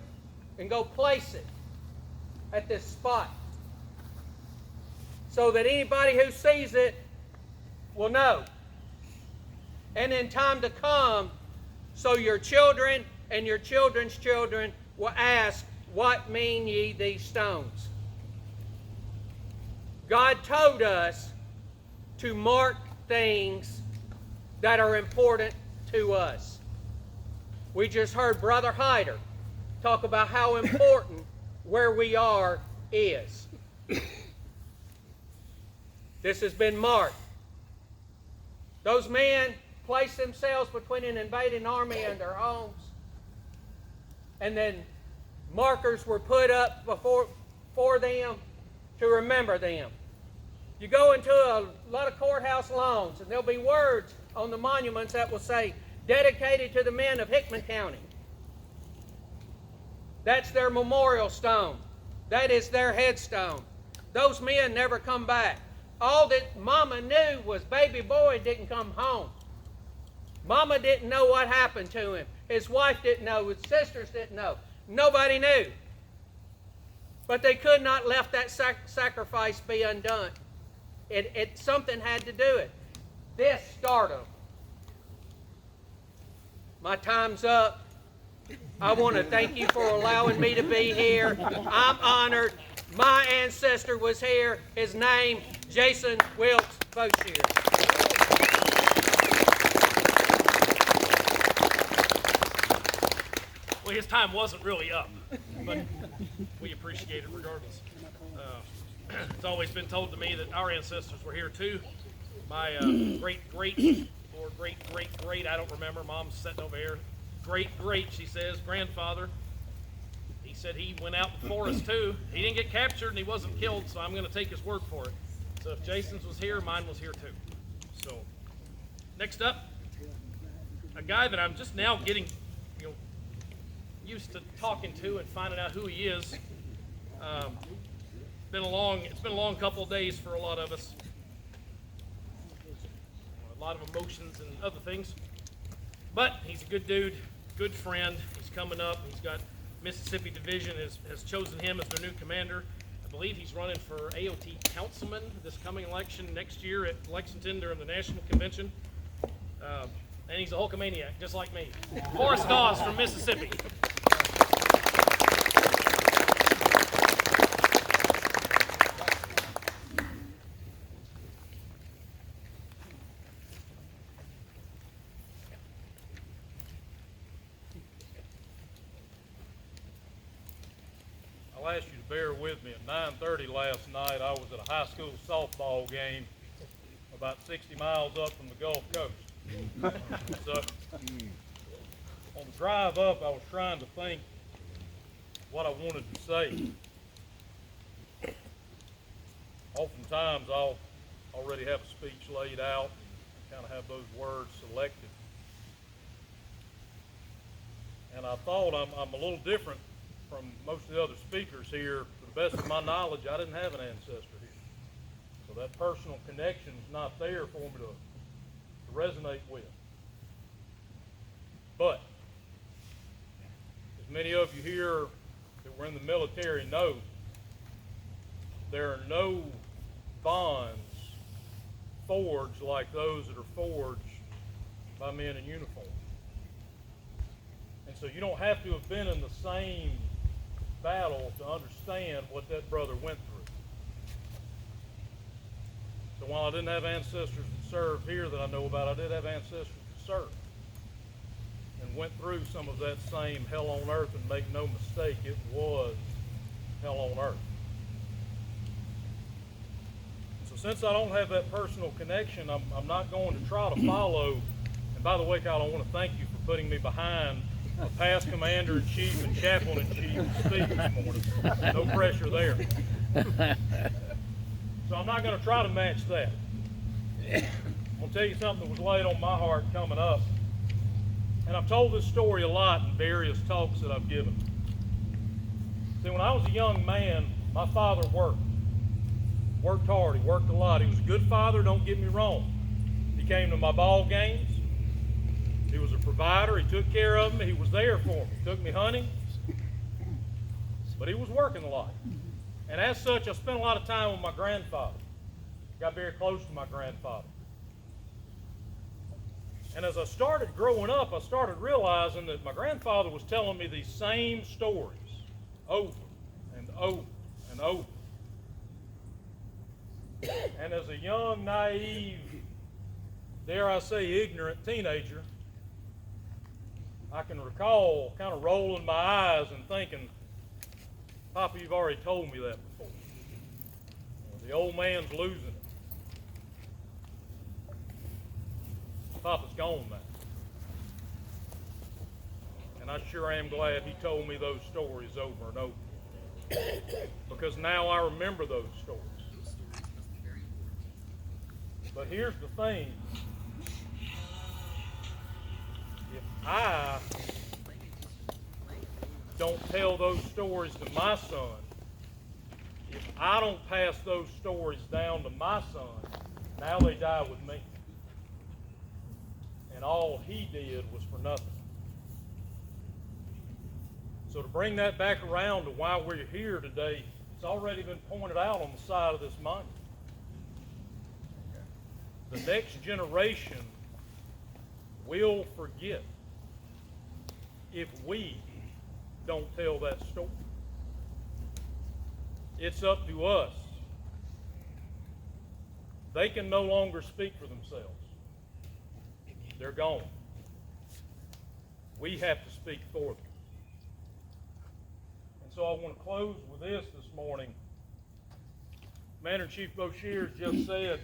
and go place it at this spot so that anybody who sees it will know. And in time to come, so your children and your children's children will ask, "What mean ye these stones?" God told us to mark things that are important to us. We just heard Brother Hyder talk about how important where we are is. This has been marked. Those men placed themselves between an invading army and their homes, and then markers were put up for them to remember them. You go into a lot of courthouse lawns, and there'll be words on the monuments that will say, "Dedicated to the men of Hickman County." That's their memorial stone. That is their headstone. Those men never come back. All that Mama knew was baby boy didn't come home. Mama didn't know what happened to him. His wife didn't know. His sisters didn't know. Nobody knew. But they could not let that sacrifice be undone. Something had to do it. This started them. My time's up. I want to thank you for allowing me to be here. I'm honored. My ancestor was here. His name, Jason Wilkes Bochier. Well, his time wasn't really up, but we appreciate it regardless. It's always been told to me that our ancestors were here too. My great-great, or great-great-great, I don't remember, Mom's sitting over here, great-great, she says, grandfather, he said he went out before us too. He didn't get captured and he wasn't killed, so I'm going to take his word for it. So if Jason's was here, mine was here too. So, next up, a guy that I'm just now getting used to talking to and finding out who he is. been a long couple of days for a lot of us. A lot of emotions and other things. But he's a good dude, good friend. He's coming up. He's got Mississippi Division has chosen him as their new commander. I believe he's running for AOT councilman this coming election next year at Lexington during the national convention. And he's a Hulkamaniac, just like me. Forrest Goss from Mississippi. I'll ask you to bear with me. At 9:30 last night, I was at a high school softball game about 60 miles up from the Gulf Coast. So, on the drive up, I was trying to think what I wanted to say. Oftentimes, I'll already have a speech laid out, kind of have those words selected. And I thought I'm a little different from most of the other speakers here. To the best of my knowledge, I didn't have an ancestor here. So that personal connection's not there for me to resonate with. But, as many of you here that were in the military know, there are no bonds forged like those that are forged by men in uniform. And so you don't have to have been in the same battle to understand what that brother went through. So while I didn't have ancestors that served here that I know about, I did have ancestors that served and went through some of that same hell on earth, and make no mistake, it was hell on earth. So since I don't have that personal connection, I'm not going to try to follow. And by the way, Kyle, I want to thank you for putting me behind a past commander-in-chief and chaplain-in-chief to speak this morning. No pressure there. So I'm not going to try to match that. I'm going to tell you something that was laid on my heart coming up. And I've told this story a lot in various talks that I've given. See, when I was a young man, my father worked hard. He worked a lot. He was a good father, don't get me wrong. He came to my ball games. He was a provider. He took care of me. He was there for me. He took me hunting. But he was working a lot. And as such, I spent a lot of time with my grandfather. Got very close to my grandfather. And as I started growing up, I started realizing that my grandfather was telling me these same stories over and over and over. And as a young, naive, dare I say ignorant teenager, I can recall kind of rolling my eyes and thinking, Papa, you've already told me that before. The old man's losing it. Papa's gone now. And I sure am glad he told me those stories over and over. Because now I remember those stories. But here's the thing. If I don't tell those stories to my son, if I don't pass those stories down to my son, now they die with me. And all he did was for nothing. So to bring that back around to why we're here today, it's already been pointed out on the side of this monument. The next generation will forget if we don't tell that story. It's up to us. They can no longer speak for themselves. They're gone. We have to speak for them. And so I want to close with this morning. Commander-in-Chief Boshear just said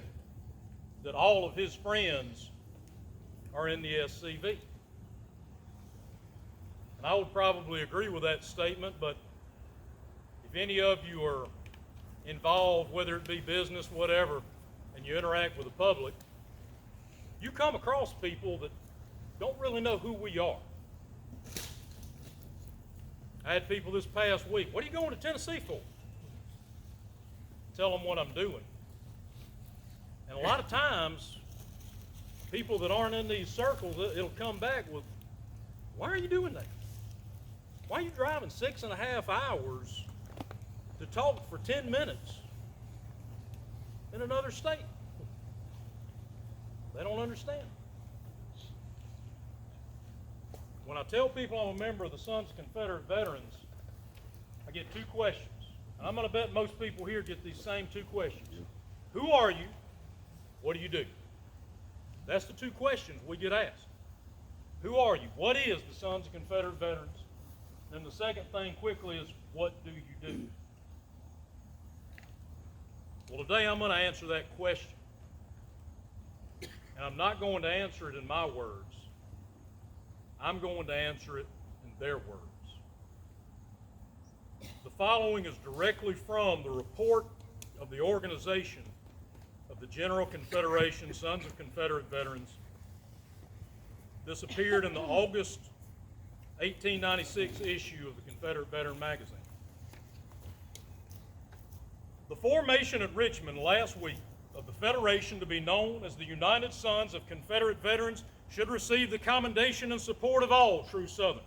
that all of his friends are in the SCV. And I would probably agree with that statement, but if any of you are involved, whether it be business, whatever, and you interact with the public, you come across people that don't really know who we are. I had people this past week, what are you going to Tennessee for? tell them what I'm doing. And a lot of times, people that aren't in these circles, it'll come back with, why are you doing that? Why are you driving 6.5 hours to talk for 10 minutes in another state? They don't understand. When I tell people I'm a member of the Sons of Confederate Veterans, I get 2 questions. And I'm going to bet most people here get these same 2 questions. Who are you? What do you do? That's the 2 questions we get asked. Who are you? What is the Sons of Confederate Veterans? And the second thing quickly is, what do you do? Well, today I'm going to answer that question. And I'm not going to answer it in my words. I'm going to answer it in their words. The following is directly from the report of the organization of the General Confederation Sons of Confederate Veterans. This appeared in the August 1896 issue of the Confederate Veteran magazine. The formation at Richmond last week of the Federation to be known as the United Sons of Confederate Veterans should receive the commendation and support of all true Southerners.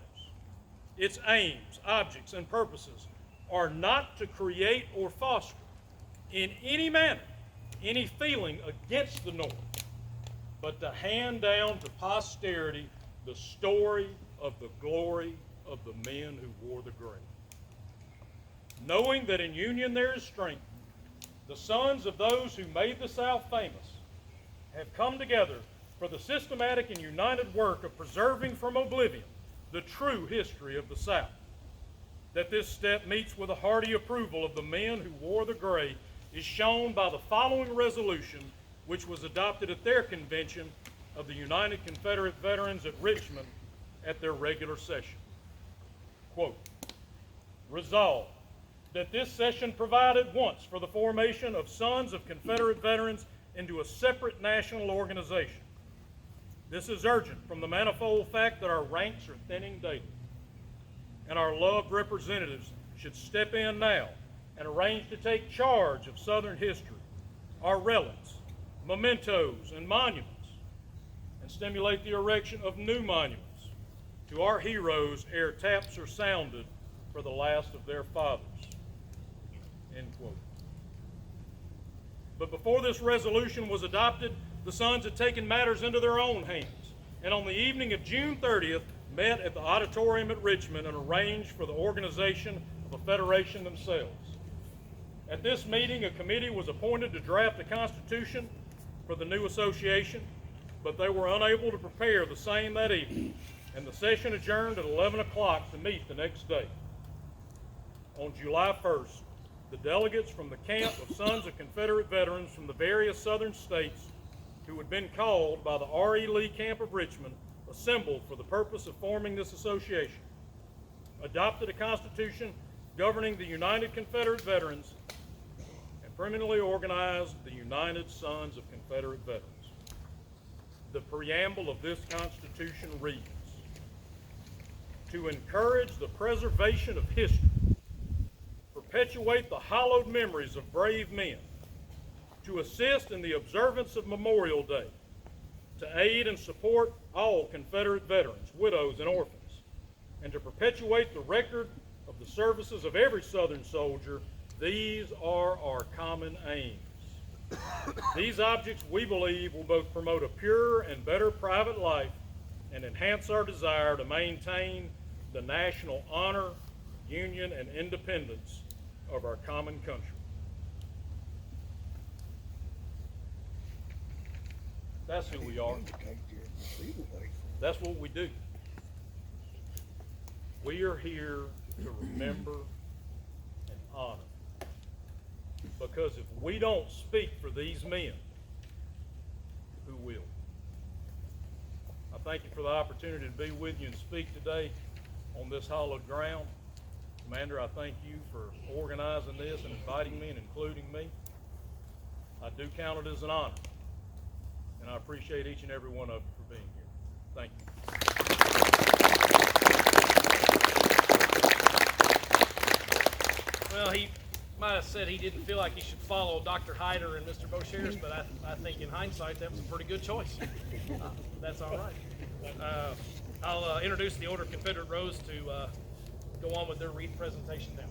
Its aims, objects, and purposes are not to create or foster in any manner any feeling against the North, but to hand down to posterity the story of the glory of the men who wore the gray. Knowing that in union there is strength, the sons of those who made the South famous have come together for the systematic and united work of preserving from oblivion the true history of the South. That this step meets with a hearty approval of the men who wore the gray is shown by the following resolution, which was adopted at their convention of the United Confederate Veterans at Richmond at their regular session. Quote, resolved that this session provide at once for the formation of Sons of Confederate Veterans into a separate national organization. This is urgent from the manifold fact that our ranks are thinning daily, and our loved representatives should step in now and arrange to take charge of Southern history, our relics, mementos, and monuments, and stimulate the erection of new monuments to our heroes ere taps are sounded for the last of their fathers. End quote. But before this resolution was adopted, the Sons had taken matters into their own hands, and on the evening of June 30th, met at the auditorium at Richmond and arranged for the organization of a federation themselves. At this meeting, a committee was appointed to draft a constitution for the new association, but they were unable to prepare the same that evening, and the session adjourned at 11 o'clock to meet the next day. On July 1st, the delegates from the camp of Sons of Confederate Veterans from the various southern states who had been called by the R.E. Lee camp of Richmond assembled for the purpose of forming this association, adopted a constitution governing the United Confederate Veterans, and permanently organized the United Sons of Confederate Veterans. The preamble of this Constitution reads, to encourage the preservation of history, perpetuate the hallowed memories of brave men, to assist in the observance of Memorial Day, to aid and support all Confederate veterans, widows, and orphans, and to perpetuate the record of the services of every Southern soldier. These are our common aims. These objects, we believe, will both promote a purer and better private life and enhance our desire to maintain the national honor, union, and independence of our common country. That's who we are. That's what we do. We are here to remember and honor. Because if we don't speak for these men, who will? I thank you for the opportunity to be with you and speak today on this hallowed ground. Commander, I thank you for organizing this and inviting me and including me. I do count it as an honor, and I appreciate each and every one of you for being here. Thank you. Well, he might Jeremiah said he didn't feel like he should follow Dr. Hyder and Mr. Boshears, but I think in hindsight that was a pretty good choice. That's all right. I'll introduce the Order of Confederate Rose to go on with their reading presentation now.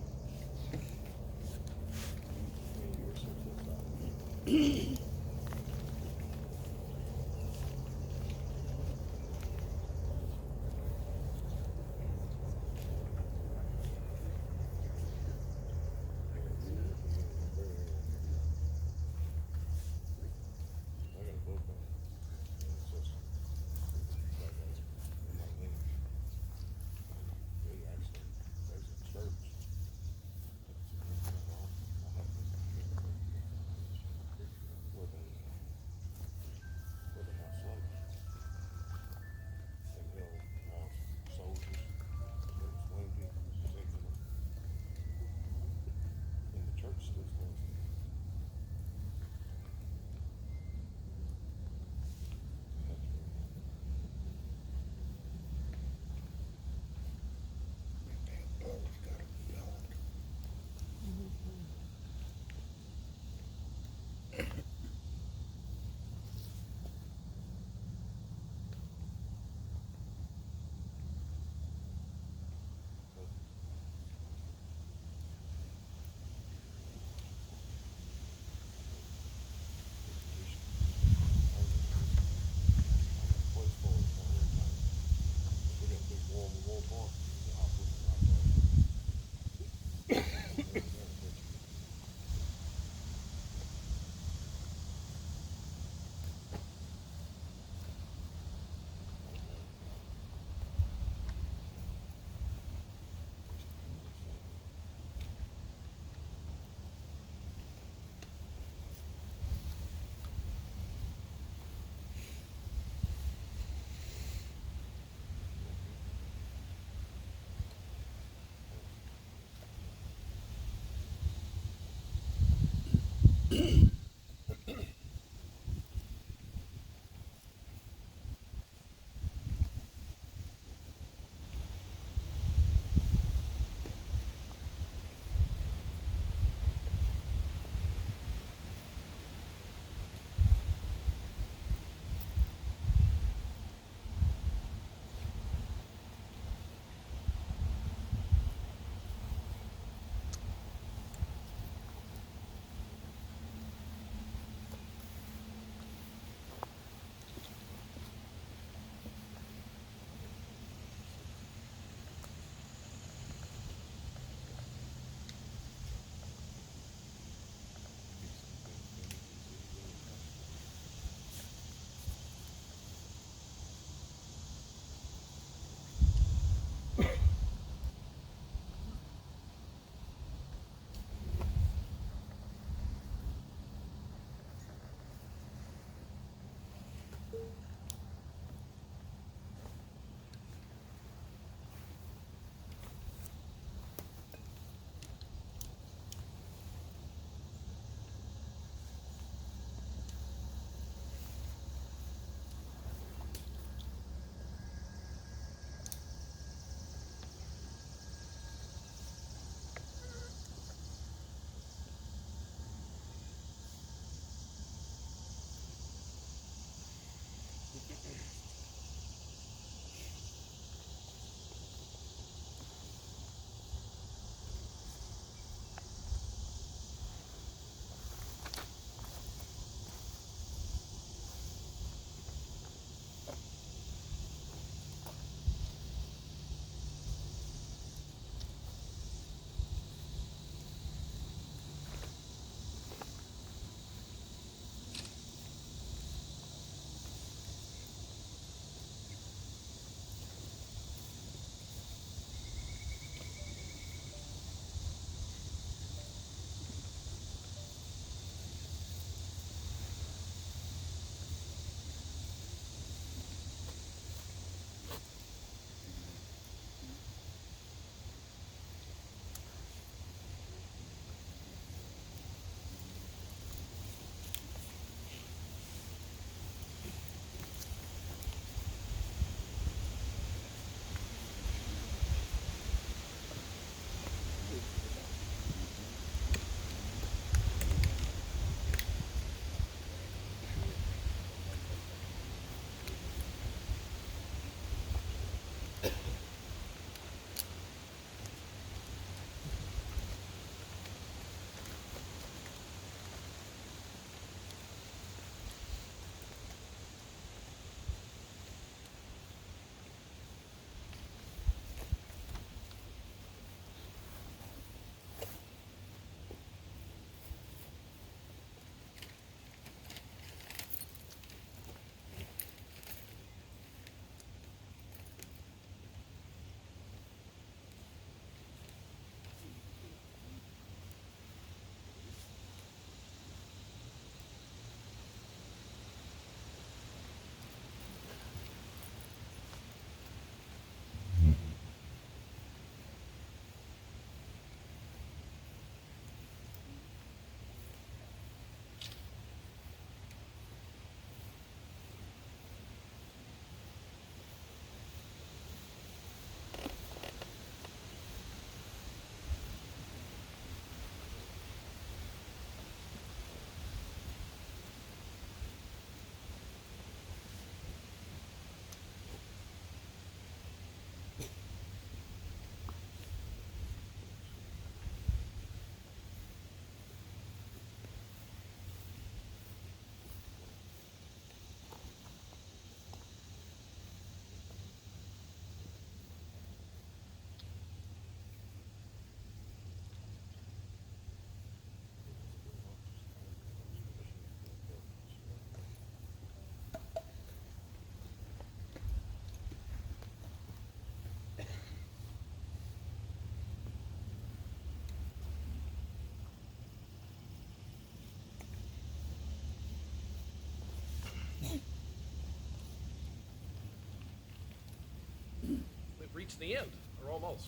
reached the end, or almost.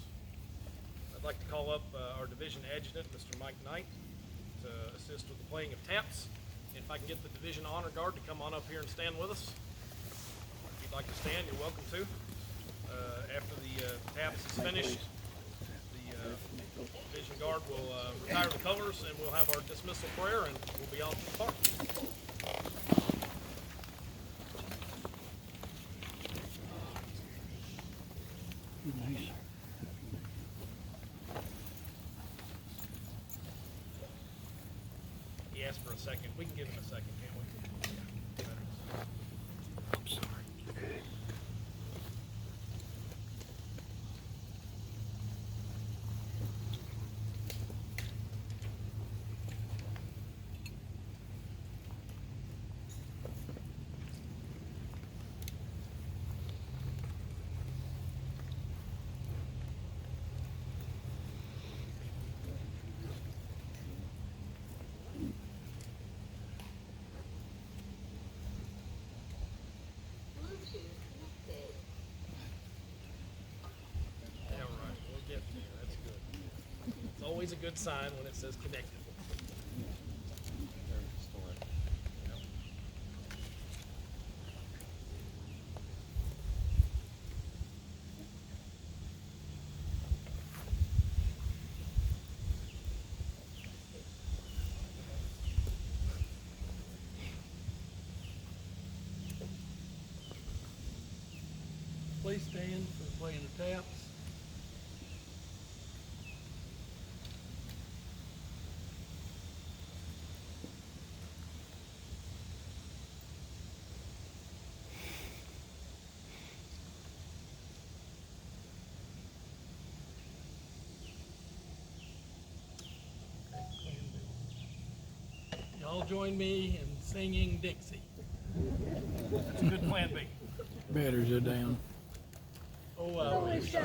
I'd like to call up our division adjutant, Mr. Mike Knight, to assist with the playing of taps. If I can get the division honor guard to come on up here and stand with us. If you'd like to stand, you're welcome to. After the taps is finished, the division guard will retire the colors, and we'll have our dismissal prayer, and we'll be off to the park. He asked for a second. We can give him a second, can't we? I'm sorry. Yeah, right. We'll get there. That's good. It's always a good sign when it says connected. Please stand for playing the taps. Y'all join me in singing Dixie. That's a good plan B. Batters are down. Oh, I wish.